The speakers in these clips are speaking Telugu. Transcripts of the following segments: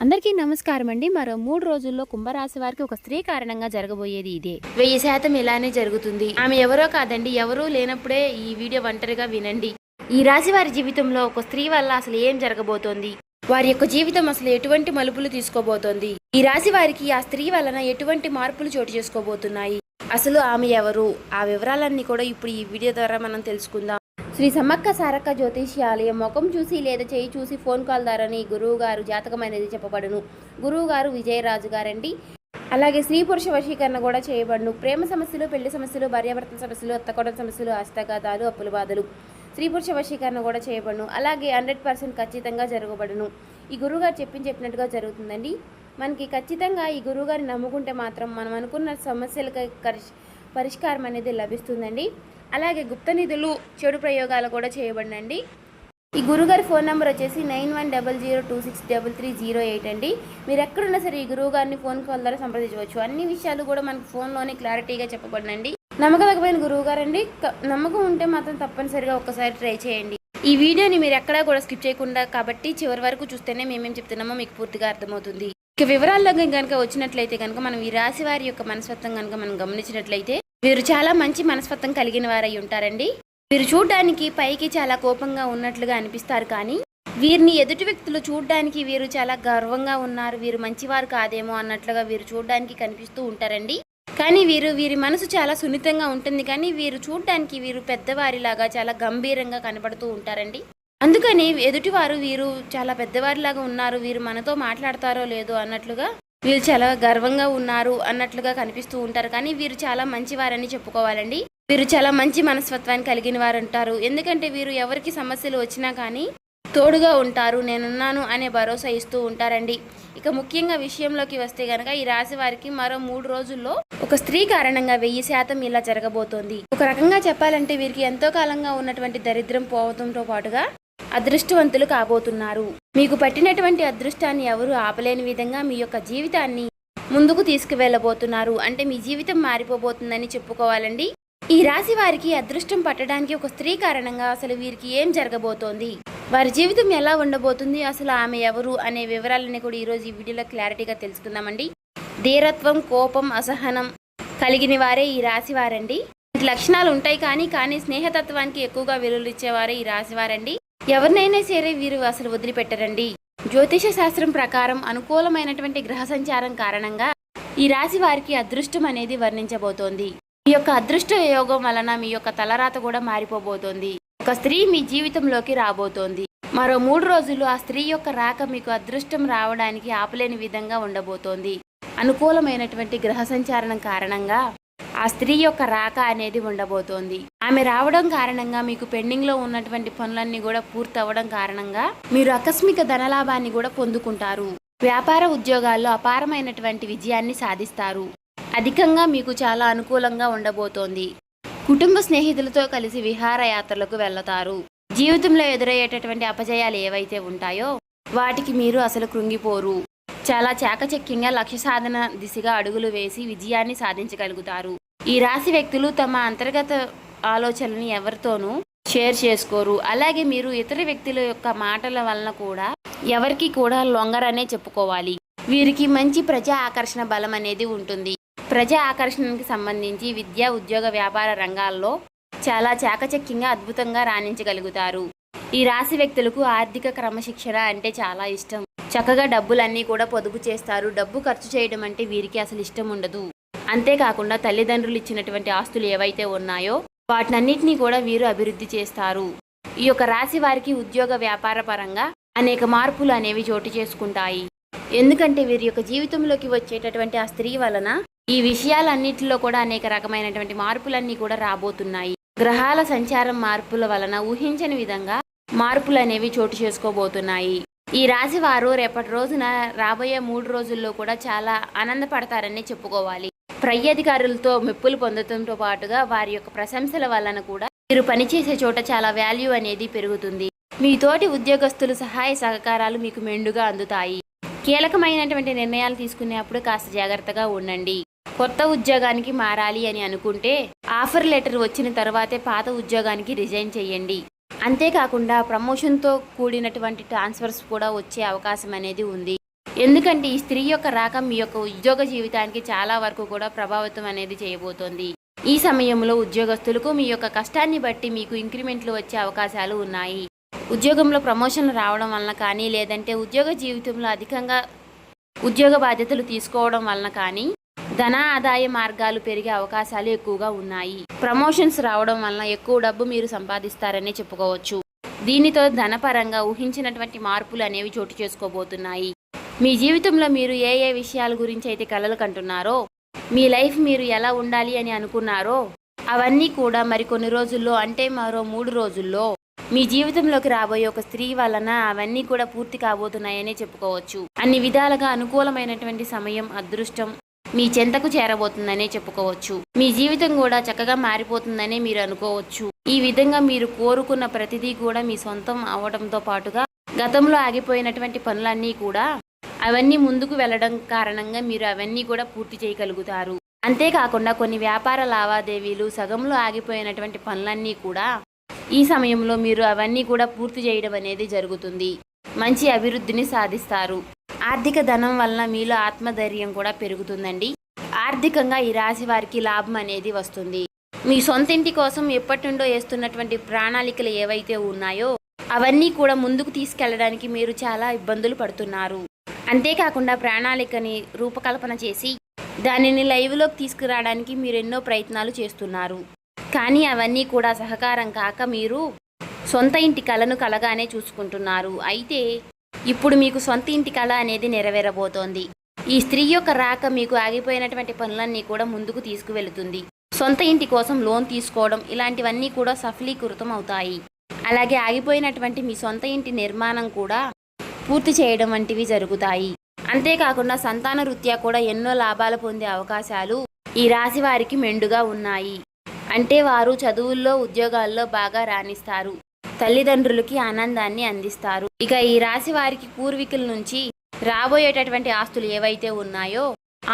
అందరికీ నమస్కారం అండి. మరో 3 రోజుల్లో కుంభరాశి వారికి ఒక స్త్రీ కారణంగా జరగబోయేది ఇదే. 1000% ఇలానే జరుగుతుంది. ఆమె ఎవరో కాదండి, ఎవరూ లేనప్పుడే ఈ వీడియో ఒంటరిగా వినండి. ఈ రాశి వారి జీవితంలో ఒక స్త్రీ వల్ల అసలు ఏం జరగబోతోంది, వారి యొక్క జీవితం అసలు ఎటువంటి మలుపులు తీసుకోబోతోంది, ఈ రాశి వారికి ఆ స్త్రీ వలన ఎటువంటి మార్పులు చోటు చేసుకోబోతున్నాయి, అసలు ఆమె ఎవరు, ఆ వివరాలన్నీ కూడా ఇప్పుడు ఈ వీడియో ద్వారా మనం తెలుసుకుందాం. శ్రీ సమ్మక్క సారక్క జ్యోతిష్యాలయం ముఖం చూసి లేదా చేయి చూసి ఫోన్ కాల్ ద్వారాని గురువు గారు జాతకం అనేది చెప్పబడును. గురువు గారు విజయరాజు గారండి. అలాగే స్త్రీ పురుష వశీకరణ కూడా చేయబడును. ప్రేమ సమస్యలు, పెళ్లి సమస్యలు, భార్యాభర్తల సమస్యలు, అత్తకోడల సమస్యలు, హస్తగతాలు, అప్పుల బాధలు, స్త్రీ పురుష వశీకరణ కూడా చేయబడును. అలాగే 100% ఖచ్చితంగా జరగబడును. ఈ గురువుగారు చెప్పినట్టుగా జరుగుతుందండి. మనకి ఖచ్చితంగా ఈ గురువుగారిని నమ్ముకుంటే మాత్రం మనం అనుకున్న సమస్యలకు పరిష్కారం అనేది లభిస్తుందండి. అలాగే గుప్త నిధులు, చెడు ప్రయోగాలు కూడా చేయబడినండి. ఈ గురుగారి ఫోన్ నెంబర్ వచ్చేసి 9100263308 అండి. మీరు ఎక్కడున్నా సరే ఈ గురువుగారిని ఫోన్ కాల్ ద్వారా సంప్రదించవచ్చు. అన్ని విషయాలు కూడా మనకు ఫోన్లోనే క్లారిటీగా చెప్పబడినండి. నమ్మకమైన గురువుగారండి. నమ్మకం ఉంటే మాత్రం తప్పనిసరిగా ఒక్కసారి ట్రై చేయండి. ఈ వీడియోని మీరు ఎక్కడా కూడా స్కిప్ చేయకుండా కాబట్టి చివరి వరకు చూస్తేనే మేమేం చెప్తున్నామో మీకు పూర్తిగా అర్థమవుతుంది. ఇక వివరాల్లో కనుక వచ్చినట్లయితే కనుక మనం ఈ రాశి వారి యొక్క మనస్తత్వం కనుక మనం గమనించినట్లయితే వీరు చాలా మంచి మనస్తత్వం కలిగిన వారై ఉంటారండి. వీరు చూడడానికి పైకి చాలా కోపంగా ఉన్నట్లుగా అనిపిస్తారు, కానీ వీరిని ఎదుటి వ్యక్తులు చూడడానికి వీరు చాలా గర్వంగా ఉన్నారు, వీరు మంచివారు కాదేమో అన్నట్లుగా వీరు చూడడానికి కనిపిస్తూ ఉంటారండి. కానీ వీరి మనసు చాలా సున్నితంగా ఉంటుంది, కానీ వీరు చూడడానికి వీరు పెద్దవారిలాగా చాలా గంభీరంగా కనబడుతూ ఉంటారండి. అందుకని ఎదుటివారు వీరు చాలా పెద్దవారిలాగా ఉన్నారు, వీరు మనతో మాట్లాడతారో లేదో అన్నట్లుగా వీరు చాలా గర్వంగా ఉన్నారు అన్నట్లుగా కనిపిస్తూ ఉంటారు, కానీ వీరు చాలా మంచివారని చెప్పుకోవాలండి. వీరు చాలా మంచి మనస్తత్వాన్ని కలిగిన వారు అంటారు. ఎందుకంటే వీరు ఎవరికి సమస్యలు వచ్చినా కానీ తోడుగా ఉంటారు, నేనున్నాను అనే భరోసా ఇస్తూ ఉంటారండి. ఇక ముఖ్యంగా విషయంలోకి వస్తే గనక ఈ రాశి వారికి మరో 3 రోజుల్లో ఒక స్త్రీ కారణంగా 1000% ఇలా జరగబోతోంది. ఒక రకంగా చెప్పాలంటే వీరికి ఎంతో కాలంగా ఉన్నటువంటి దరిద్రం పోవడంతో పాటుగా అదృష్టవంతులు కాబోతున్నారు. మీకు పట్టినటువంటి అదృష్టాన్ని ఎవరు ఆపలేని విధంగా మీ యొక్క జీవితాన్ని ముందుకు తీసుకువెళ్ళబోతున్నారు. అంటే మీ జీవితం మారిపోబోతుందని చెప్పుకోవాలండి. ఈ రాశి వారికి అదృష్టం పట్టడానికి ఒక స్త్రీ కారణంగా అసలు వీరికి ఏం జరగబోతోంది, వారి జీవితం ఎలా ఉండబోతుంది, అసలు ఆమె ఎవరు అనే వివరాలన్నీ కూడా ఈరోజు ఈ వీడియోలో క్లారిటీగా తెలుసుకుందామండి. ధీరత్వం, కోపం, అసహనం కలిగిన వారే ఈ రాశి వారండి. లక్షణాలు ఉంటాయి, కానీ స్నేహతత్వానికి ఎక్కువగా విలువలిచ్చేవారే ఈ రాశి వారండి. ఎవరినైనా సరే వీరు అసలు వదిలిపెట్టరండి. జ్యోతిష శాస్త్రం ప్రకారం అనుకూలమైనటువంటి గ్రహ సంచారం కారణంగా ఈ రాశి వారికి అదృష్టం అనేది వర్ణించబోతోంది. మీ యొక్క అదృష్ట యోగం వలన మీ యొక్క తలరాత కూడా మారిపోబోతోంది. ఒక స్త్రీ మీ జీవితంలోకి రాబోతోంది. మరో 3 రోజులు ఆ స్త్రీ యొక్క రాక మీకు అదృష్టం రావడానికి ఆపలేని విధంగా ఉండబోతోంది. అనుకూలమైనటువంటి గ్రహ సంచారం కారణంగా ఆ స్త్రీ యొక్క రాక అనేది ఉండబోతోంది. ఆమె రావడం కారణంగా మీకు పెండింగ్ లో ఉన్నటువంటి పనులన్నీ కూడా పూర్తి అవ్వడం కారణంగా మీరు ఆకస్మిక ధనలాభాన్ని కూడా పొందుకుంటారు. వ్యాపార ఉద్యోగాల్లో అపారమైనటువంటి విజయాన్ని సాధిస్తారు. అధికంగా మీకు చాలా అనుకూలంగా ఉండబోతోంది. కుటుంబ స్నేహితులతో కలిసి విహారయాత్రలకు వెళతారు. జీవితంలో ఎదురయ్యేటటువంటి అపజయాలు ఏవైతే ఉంటాయో వాటికి మీరు అసలు కృంగిపోరు. చాలా చాకచక్యంగా లక్ష్య సాధన దిశగా అడుగులు వేసి విజయాన్ని సాధించగలుగుతారు. ఈ రాశి వ్యక్తులు తమ అంతర్గత ఆలోచనని ఎవరితోనూ షేర్ చేసుకోరు. అలాగే మీరు ఇతర వ్యక్తుల యొక్క మాటల వలన కూడా ఎవరికి కూడా లొంగరనే చెప్పుకోవాలి. వీరికి మంచి ప్రజా ఆకర్షణ బలం అనేది ఉంటుంది. ప్రజా ఆకర్షణకి సంబంధించి విద్య, ఉద్యోగ, వ్యాపార రంగాల్లో చాలా చాకచక్యంగా అద్భుతంగా రాణించగలుగుతారు. ఈ రాశి వ్యక్తులకు ఆర్థిక క్రమశిక్షణ అంటే చాలా ఇష్టం. చక్కగా డబ్బులన్నీ కూడా పొదుపు చేస్తారు. డబ్బు ఖర్చు చేయడం అంటే వీరికి అసలు ఇష్టం ఉండదు. అంతేకాకుండా తల్లిదండ్రులు ఇచ్చినటువంటి ఆస్తులు ఏవైతే ఉన్నాయో వాటినన్నిటినీ కూడా వీరు అభివృద్ధి చేస్తారు. ఈ యొక్క రాశి వారికి ఉద్యోగ, వ్యాపార పరంగా అనేక మార్పులు అనేవి చోటు చేసుకుంటాయి. ఎందుకంటే వీరి యొక్క జీవితంలోకి వచ్చేటటువంటి ఆ స్త్రీ వలన ఈ విషయాలన్నిటిలో కూడా అనేక రకమైనటువంటి మార్పులన్నీ కూడా రాబోతున్నాయి. గ్రహాల సంచారం మార్పుల వలన ఊహించని విధంగా మార్పులు అనేవి చోటు చేసుకోబోతున్నాయి. ఈ రాశి వారు రేపటి రోజున రాబోయే 3 రోజుల్లో కూడా చాలా ఆనందపడతారని చెప్పుకోవాలి. పై అధికారులతో మెప్పులు పొందడంతో పాటుగా వారి యొక్క ప్రశంసల వలన కూడా మీరు పనిచేసే చోట చాలా వాల్యూ అనేది పెరుగుతుంది. మీ తోటి ఉద్యోగస్తుల సహాయ సహకారాలు మీకు మెండుగా అందుతాయి. కీలకమైనటువంటి నిర్ణయాలు తీసుకునేప్పుడు కాస్త జాగ్రత్తగా ఉండండి. కొత్త ఉద్యోగానికి మారాలి అని అనుకుంటే ఆఫర్ లెటర్ వచ్చిన తర్వాతే పాత ఉద్యోగానికి రిజైన్ చేయండి. అంతేకాకుండా ప్రమోషన్తో కూడినటువంటి ట్రాన్స్ఫర్స్ కూడా వచ్చే అవకాశం అనేది ఉంది. ఎందుకంటే ఈ స్త్రీ యొక్క రాక మీ యొక్క ఉద్యోగ జీవితానికి చాలా వరకు కూడా ప్రభావితం అనేది చేయబోతోంది. ఈ సమయంలో ఉద్యోగస్తులకు మీ యొక్క కష్టాన్ని బట్టి మీకు ఇంక్రిమెంట్లు వచ్చే అవకాశాలు ఉన్నాయి. ఉద్యోగంలో ప్రమోషన్లు రావడం వలన కానీ, లేదంటే ఉద్యోగ జీవితంలో అధికంగా ఉద్యోగ బాధ్యతలు తీసుకోవడం వలన కానీ ధన ఆదాయ మార్గాలు పెరిగే అవకాశాలు ఎక్కువగా ఉన్నాయి. ప్రమోషన్స్ రావడం వలన ఎక్కువ డబ్బు మీరు సంపాదిస్తారని చెప్పుకోవచ్చు. దీనితో ధనపరంగా ఊహించినటువంటి మార్పులు అనేవి చోటు చేసుకోబోతున్నాయి. మీ జీవితంలో మీరు ఏ ఏ విషయాల గురించి అయితే కలలు కంటున్నారో, మీ లైఫ్ మీరు ఎలా ఉండాలి అని అనుకున్నారో అవన్నీ కూడా మరికొన్ని రోజుల్లో, అంటే మరో 3 రోజుల్లో మీ జీవితంలోకి రాబోయే ఒక స్త్రీ వలన అవన్నీ కూడా పూర్తి కాబోతున్నాయని చెప్పుకోవచ్చు. అన్ని విధాలుగా అనుకూలమైనటువంటి సమయం, అదృష్టం మీ చెంతకు చేరబోతుందనే చెప్పుకోవచ్చు. మీ జీవితం కూడా చక్కగా మారిపోతుందనే మీరు అనుకోవచ్చు. ఈ విధంగా మీరు కోరుకున్న ప్రతిదీ కూడా మీ సొంతం అవడంతో పాటుగా గతంలో ఆగిపోయినటువంటి పనులన్నీ కూడా అవన్నీ ముందుకు వెళ్ళడం కారణంగా మీరు అవన్నీ కూడా పూర్తి చేయగలుగుతారు. అంతేకాకుండా కొన్ని వ్యాపార లావాదేవీలు, సగంలో ఆగిపోయినటువంటి పనులన్నీ కూడా ఈ సమయంలో మీరు అవన్నీ కూడా పూర్తి చేయడం అనేది జరుగుతుంది. మంచి అభివృద్ధిని సాధిస్తారు. ఆర్థిక ధనం వలన మీలో ఆత్మధైర్యం కూడా పెరుగుతుందండి. ఆర్థికంగా ఈ రాశి వారికి లాభం అనేది వస్తుంది. మీ సొంతింటి కోసం ఎప్పటి నుండో వేస్తున్నటువంటి ప్రణాళికలు ఏవైతే ఉన్నాయో అవన్నీ కూడా ముందుకు తీసుకెళ్లడానికి మీరు చాలా ఇబ్బందులు పడుతున్నారు. అంతేకాకుండా ప్రణాళికని రూపకల్పన చేసి దానిని లైవ్లోకి తీసుకురావడానికి మీరు ఎన్నో ప్రయత్నాలు చేస్తున్నారు. కానీ అవన్నీ కూడా సహకారం కాక మీరు సొంత ఇంటి కలను కలగానే చూసుకుంటున్నారు. అయితే ఇప్పుడు మీకు సొంత ఇంటి కళ అనేది నెరవేరబోతోంది. ఈ స్త్రీ యొక్క రాక మీకు ఆగిపోయినటువంటి పనులన్నీ కూడా ముందుకు తీసుకువెళుతుంది. సొంత ఇంటి కోసం లోన్ తీసుకోవడం ఇలాంటివన్నీ కూడా సఫలీకృతం అవుతాయి. అలాగే ఆగిపోయినటువంటి మీ సొంత ఇంటి నిర్మాణం కూడా పూర్తి చేయడం వంటివి జరుగుతాయి. అంతేకాకుండా సంతాన రీత్యా కూడా ఎన్నో లాభాలు పొందే అవకాశాలు ఈ రాశి వారికి మెండుగా ఉన్నాయి. అంటే వారు చదువుల్లో, ఉద్యోగాల్లో బాగా రాణిస్తారు. తల్లిదండ్రులకి ఆనందాన్ని అందిస్తారు. ఇక ఈ రాశి వారికి పూర్వీకుల నుంచి రాబోయేటటువంటి ఆస్తులు ఏవైతే ఉన్నాయో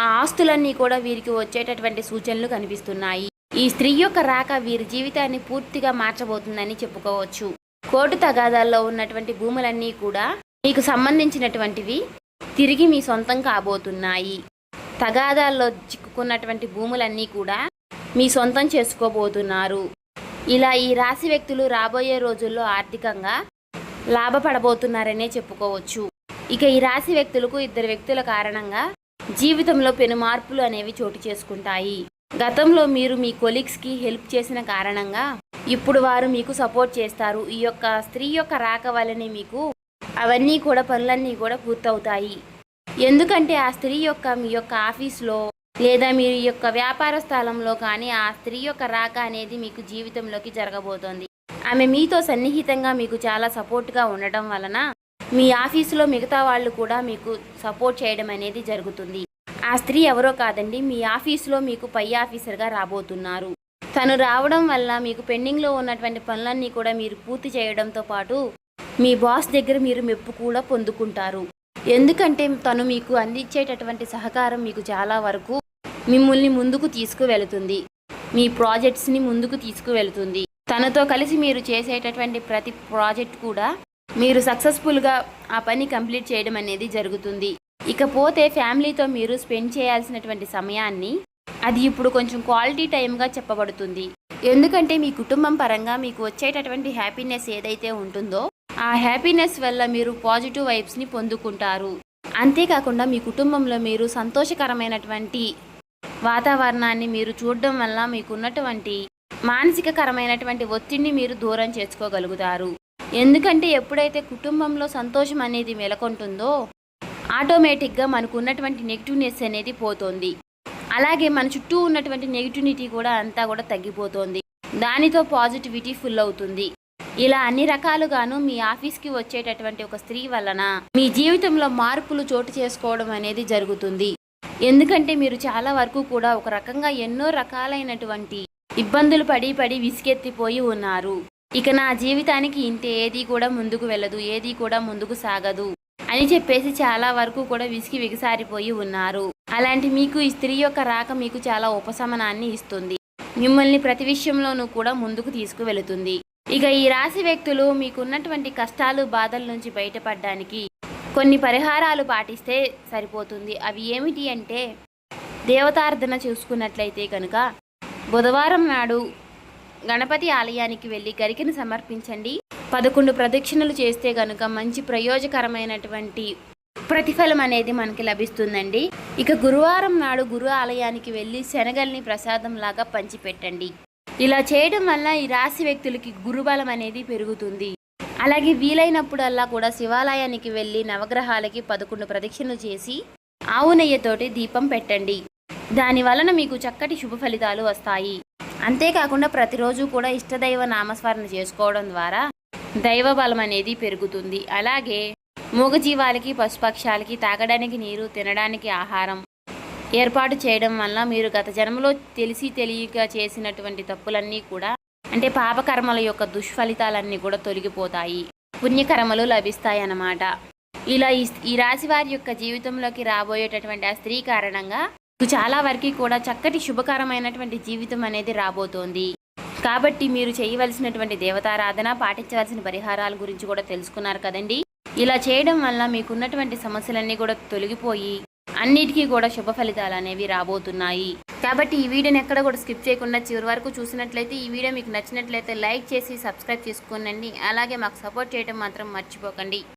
ఆ ఆస్తులన్నీ కూడా వీరికి వచ్చేటటువంటి సూచనలు కనిపిస్తున్నాయి. ఈ స్త్రీ యొక్క రాక వీరి జీవితాన్ని పూర్తిగా మార్చబోతుందని చెప్పుకోవచ్చు. కోర్టు తగాదాల్లో ఉన్నటువంటి భూములన్నీ కూడా మీకు సంబంధించినటువంటివి తిరిగి మీ సొంతం కాబోతున్నాయి. తగాదాల్లో చిక్కుకున్నటువంటి భూములన్నీ కూడా మీ సొంతం చేసుకోబోతున్నారు. ఇలా ఈ రాశి వ్యక్తులు రాబోయే రోజుల్లో ఆర్థికంగా లాభపడబోతున్నారనే చెప్పుకోవచ్చు. ఇక ఈ రాశి వ్యక్తులకు 2 వ్యక్తుల కారణంగా జీవితంలో పెను మార్పులు అనేవి చోటు చేసుకుంటాయి. గతంలో మీరు మీ కొలీగ్స్కి హెల్ప్ చేసిన కారణంగా ఇప్పుడు వారు మీకు సపోర్ట్ చేస్తారు. ఈ యొక్క స్త్రీ యొక్క రాక వల్లనే మీకు అవన్నీ కూడా పనులన్నీ కూడా పూర్తవుతాయి. ఎందుకంటే ఆ స్త్రీ యొక్క మీ యొక్క ఆఫీస్లో లేదా మీ యొక్క వ్యాపార స్థలంలో కానీ ఆ స్త్రీ యొక్క రాక అనేది మీకు జీవితంలోకి జరగబోతోంది. ఆమె మీతో సన్నిహితంగా మీకు చాలా సపోర్ట్గా ఉండటం వలన మీ ఆఫీసులో మిగతా వాళ్ళు కూడా మీకు సపోర్ట్ చేయడం అనేది జరుగుతుంది. ఆ స్త్రీ ఎవరో కాదండి, మీ ఆఫీసులో మీకు పై ఆఫీసర్గా రాబోతున్నారు. తను రావడం వల్ల మీకు పెండింగ్లో ఉన్నటువంటి పనులన్నీ కూడా మీరు పూర్తి చేయడంతో పాటు మీ బాస్ దగ్గర మీరు మెప్పు కూడా పొందుకుంటారు. ఎందుకంటే తను మీకు అందించేటటువంటి సహకారం మీకు చాలా వరకు మిమ్మల్ని ముందుకు తీసుకువెళుతుంది. మీ ప్రాజెక్ట్స్ని ముందుకు తీసుకువెళుతుంది. తనతో కలిసి మీరు చేసేటటువంటి ప్రతి ప్రాజెక్ట్ కూడా మీరు సక్సెస్ఫుల్గా ఆ పని కంప్లీట్ చేయడం అనేది జరుగుతుంది. ఇకపోతే ఫ్యామిలీతో మీరు స్పెండ్ చేయాల్సినటువంటి సమయాన్ని అది ఇప్పుడు కొంచెం క్వాలిటీ టైంగా చెప్పబడుతుంది. ఎందుకంటే మీ కుటుంబం పరంగా మీకు వచ్చేటటువంటి హ్యాపీనెస్ ఏదైతే ఉంటుందో ఆ హ్యాపీనెస్ వల్ల మీరు పాజిటివ్ వైబ్స్ని పొందుకుంటారు. అంతేకాకుండా మీ కుటుంబంలో మీరు సంతోషకరమైనటువంటి వాతావరణాన్ని మీరు చూడడం వల్ల మీకున్నటువంటి మానసికకరమైనటువంటి ఒత్తిడిని మీరు దూరం చేసుకోగలుగుతారు. ఎందుకంటే ఎప్పుడైతే కుటుంబంలో సంతోషం అనేది నెలకొంటుందో ఆటోమేటిక్గా మనకు ఉన్నటువంటి నెగిటివ్నెస్ అనేది పోతుంది. అలాగే మన చుట్టూ ఉన్నటువంటి నెగిటివిటీ కూడా అంతా కూడా తగ్గిపోతుంది. దానితో పాజిటివిటీ ఫుల్ అవుతుంది. ఇలా అన్ని రకాలుగాను మీ ఆఫీస్కి వచ్చేటటువంటి ఒక స్త్రీ వలన మీ జీవితంలో మార్పులు చోటు చేసుకోవడం అనేది జరుగుతుంది. ఎందుకంటే మీరు చాలా వరకు కూడా ఒక రకంగా ఎన్నో రకాలైనటువంటి ఇబ్బందులు పడి విసిగెత్తిపోయి ఉన్నారు. ఇక నా జీవితానికి ఇంతే, ఏది కూడా ముందుకు వెళ్ళదు, ఏది కూడా ముందుకు సాగదు అని చెప్పేసి చాలా వరకు కూడా విసిగిసారిపోయి ఉన్నారు. అలాంటి మీకు ఈ స్త్రీ యొక్క రాక మీకు చాలా ఉపశమనాన్ని ఇస్తుంది. మిమ్మల్ని ప్రతి విషయంలోనూ కూడా ముందుకు తీసుకువెళుతుంది. ఇక ఈ రాశి వ్యక్తులు మీకున్నటువంటి కష్టాలు, బాధల నుంచి బయటపడడానికి కొన్ని పరిహారాలు పాటిస్తే సరిపోతుంది. అవి ఏమిటి అంటే, దేవతార్ధన చూసుకున్నట్లయితే కనుక బుధవారం నాడు గణపతి ఆలయానికి వెళ్ళి గరికను సమర్పించండి. 11 ప్రదక్షిణలు చేస్తే కనుక మంచి ప్రయోజకరమైనటువంటి ప్రతిఫలం అనేది మనకి లభిస్తుందండి. ఇక గురువారం నాడు గురు ఆలయానికి వెళ్ళి శనగల్ని ప్రసాదంలాగా పంచిపెట్టండి. ఇలా చేయడం వల్ల ఈ రాశి వ్యక్తులకి గురుబలం అనేది పెరుగుతుంది. అలాగే వీలైనప్పుడల్లా కూడా శివాలయానికి వెళ్ళి నవగ్రహాలకి 11 ప్రదక్షిణలు చేసి ఆవు నెయ్యితోటి దీపం పెట్టండి. దాని వలన మీకు చక్కటి శుభ ఫలితాలు వస్తాయి. అంతేకాకుండా ప్రతిరోజు కూడా ఇష్టదైవ నామస్మరణ చేసుకోవడం ద్వారా దైవ బలం అనేది పెరుగుతుంది. అలాగే మూగజీవాలకి పశుపక్షాలకి తాగడానికి నీరు, తినడానికి ఆహారం ఏర్పాటు చేయడం వల్ల మీరు గత జన్మలో తెలిసి తెలియక చేసినటువంటి తప్పులన్నీ కూడా అంటే పాపకర్మల యొక్క దుష్ఫలితాలన్నీ కూడా తొలగిపోతాయి, పుణ్యకర్మలు లభిస్తాయి అన్నమాట. ఇలా ఈ రాశి వారి యొక్క జీవితంలోకి రాబోయేటటువంటి ఆ స్త్రీ కారణంగా చాలా వరకు కూడా చక్కటి శుభకరమైనటువంటి జీవితం అనేది రాబోతోంది. కాబట్టి మీరు చేయవలసినటువంటి దేవతారాధన, పాటించవలసిన పరిహారాల గురించి కూడా తెలుసుకున్నారు కదండి. ఇలా చేయడం వల్ల మీకున్నటువంటి సమస్యలన్నీ కూడా తొలగిపోయి అన్నిటికీ కూడా శుభ ఫలితాలు అనేవి రాబోతున్నాయి. కాబట్టి ఈ వీడియోని ఎక్కడ కూడా స్కిప్ చేయకుండా చివరి వరకు చూసినట్లయితే, ఈ వీడియో మీకు నచ్చినట్లయితే లైక్ చేసి సబ్స్క్రైబ్ చేసుకోండి. అలాగే మాకు సపోర్ట్ చేయడం మాత్రం మర్చిపోకండి.